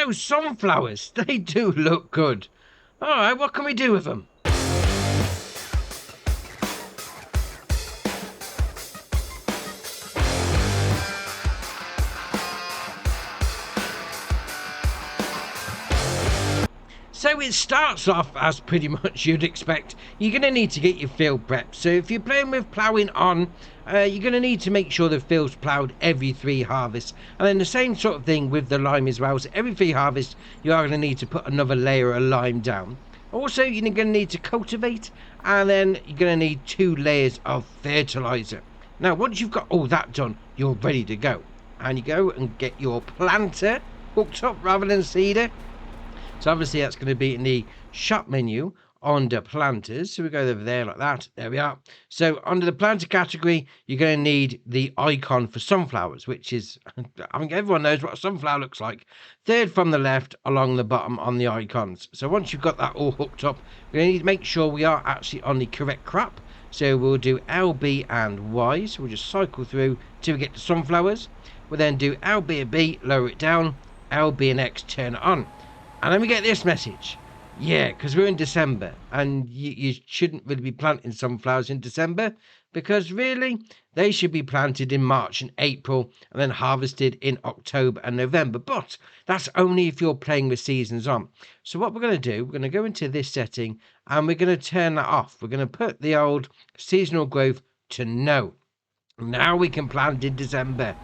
Those sunflowers, they do look good. Alright, what can we do with them? So it starts off as pretty much you'd expect. You're going to need to get your field prepped. So if you're playing with ploughing on, you're going to need to make sure the field's ploughed every 3 harvests. And then the same sort of thing with the lime as well. So every 3 harvests, you are going to need to put another layer of lime down. Also, you're going to need to cultivate, and then you're going to need 2 layers of fertilizer. Now, once you've got all that done, you're ready to go. And you go and get your planter hooked up rather than seeder. So obviously that's going to be in the shop menu under planters. So we go over there like that. There we are. So under the planter category, you're going to need the icon for sunflowers, which is, I think everyone knows what a sunflower looks like. 3rd from the left along the bottom on the icons. So once you've got that all hooked up, we're going to need to make sure we are actually on the correct crop. So we'll do LB and Y. So we'll just cycle through till we get to sunflowers. We'll then do LB and B, lower it down. LB and X, turn it on. And then we get this message. Yeah, because we're in December, and you shouldn't really be planting sunflowers in December, because really, they should be planted in March and April, and then harvested in October and November. But that's only if you're playing with seasons on. So what we're going to do, we're going to go into this setting, and we're going to turn that off. We're going to put the old seasonal growth to no. Now we can plant in December.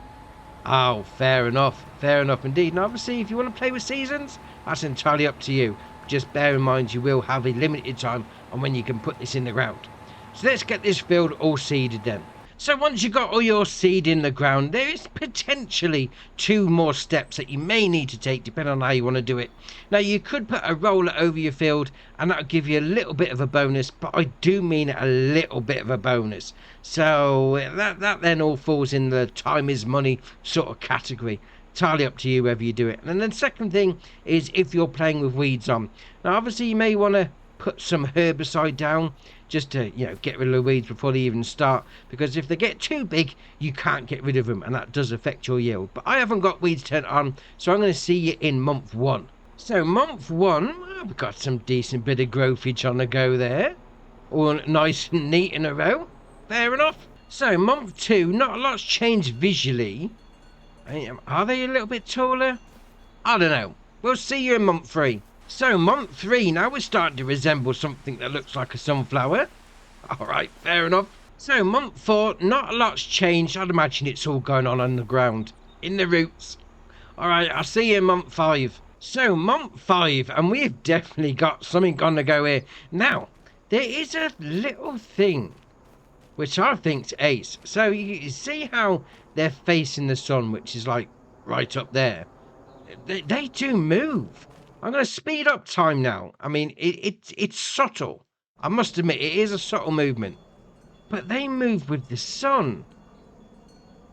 Oh, fair enough indeed. And obviously, if you want to play with seasons, that's entirely up to you. Just bear in mind you will have a limited time on when you can put this in the ground. So let's get this field all seeded then. So once you've got all your seed in the ground, there is potentially 2 more steps that you may need to take depending on how you want to do it. Now you could put a roller over your field and that'll give you a little bit of a bonus, but I do mean a little bit of a bonus. So that then all falls in the time is money sort of category. Entirely up to you whether you do it. And then the second thing is if you're playing with weeds on. Now obviously you may want to put some herbicide down just to, get rid of the weeds before they even start, because if they get too big you can't get rid of them, and that does affect your yield. But I haven't got weeds turned on, so I'm going to see you in month 1. So month 1, well, we've got some decent bit of growthage on the go there, all nice and neat in a row. Fair enough. So month 2, not a lot's changed visually. Are they a little bit taller? I don't know. We'll see you in month 3. So month 3, now we're starting to resemble something that looks like a sunflower. Alright, fair enough. So month 4, not a lot's changed. I'd imagine it's all going on the ground, in the roots. Alright, I'll see you in month 5. So month 5, and we've definitely got something on the go here. Now, there is a little thing which I think's ace. So you see how they're facing the sun, which is like right up there. They do move. I'm going to speed up time now. I mean, it's subtle. I must admit, it is a subtle movement. But they move with the sun.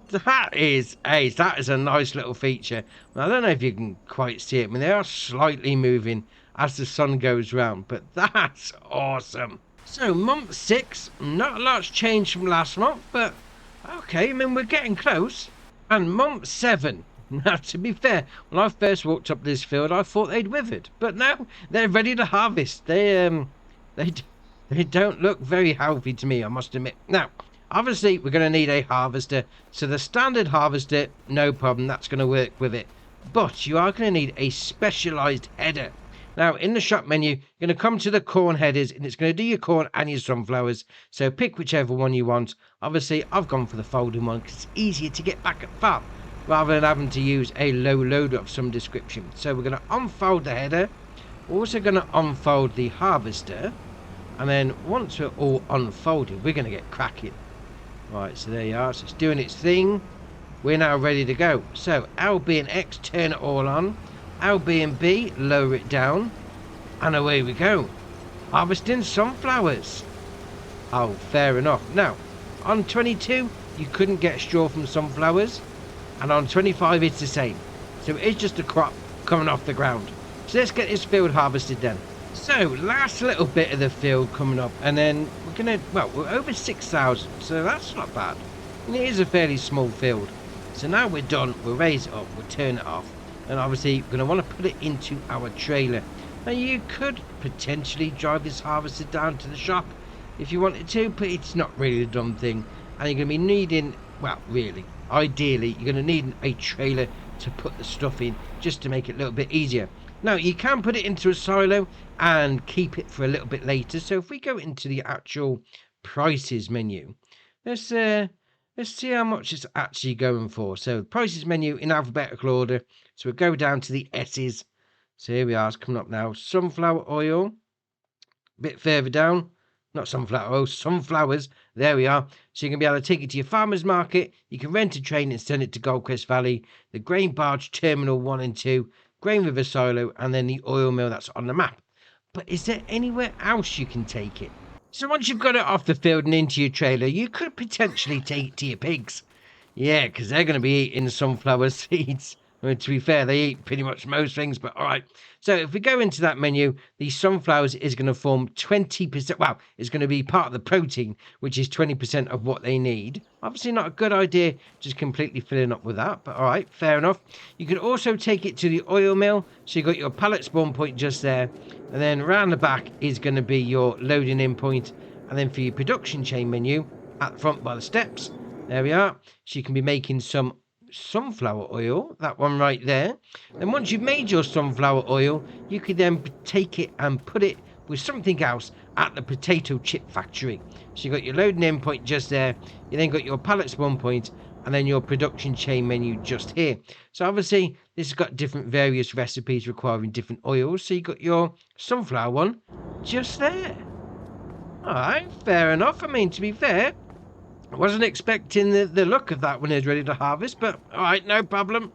That is ace. That is a nice little feature. I don't know if you can quite see it. I mean, they are slightly moving as the sun goes round. But that's awesome. So, month 6. Not a lot's changed from last month. But, okay, I mean, we're getting close. And month 7. Now, to be fair, when I first walked up this field, I thought they'd withered, but now they're ready to harvest. They don't look very healthy to me, I must admit. Now, obviously, we're going to need a harvester, so the standard harvester, no problem, that's going to work with it. But you are going to need a specialised header. Now, in the shop menu, you're going to come to the corn headers, and it's going to do your corn and your sunflowers. So pick whichever one you want. Obviously, I've gone for the folding one because it's easier to get back at farm, rather than having to use a low loader of some description. So we're going to unfold the header. We're also going to unfold the harvester. And then once we're all unfolded, we're going to get cracking. Right, so there you are. So it's doing its thing. We're now ready to go. So LB and X, turn it all on. LB and B, lower it down. And away we go. Harvesting sunflowers. Oh, fair enough. Now, on 22, you couldn't get straw from sunflowers. And on 25 it's the same. So it's just a crop coming off the ground. So let's get this field harvested then. So last little bit of the field coming up, and then we're gonna, well, we're over 6,000, so that's not bad. And it is a fairly small field. So now we're done, we'll raise it up, we'll turn it off, And obviously we're going to want to put it into our trailer. Now you could potentially drive this harvester down to the shop if you wanted to, but it's not really a dumb thing. And you're going to be needing, well, really, ideally, you're going to need a trailer to put the stuff in, just to make it a little bit easier. Now, you can put it into a silo and keep it for a little bit later. So if we go into the actual prices menu, let's see how much it's actually going for. So prices menu in alphabetical order. So we'll go down to the S's. So here we are, it's coming up now. Sunflower oil, a bit further down. Not sunflower oil, sunflowers. There we are. So you're going to be able to take it to your farmer's market. You can rent a train and send it to Goldcrest Valley, the grain barge terminal 1 and 2, grain river silo, and then the oil mill that's on the map. But is there anywhere else you can take it? So once you've got it off the field and into your trailer, you could potentially take it to your pigs. Yeah, because they're going to be eating sunflower seeds. I mean, to be fair, they eat pretty much most things, but all right. So if we go into that menu, the sunflowers is going to form 20%. Well, it's going to be part of the protein, which is 20% of what they need. Obviously not a good idea just completely filling up with that, but all right, fair enough. You can also take it to the oil mill. So you've got your pallet spawn point just there. And then around the back is going to be your loading in point. And then for your production chain menu, at the front by the steps, there we are. So you can be making some sunflower oil, that one right there. Then once you've made your sunflower oil, you could then take it and put it with something else at the potato chip factory. So you've got your loading in point just there. You then got your pallet spawn point, and then your production chain menu just here. So obviously this has got different various recipes requiring different oils. So you've got your sunflower one just there. All right, fair enough. I mean, to be fair, I wasn't expecting the look of that when it was ready to harvest, but all right, no problem.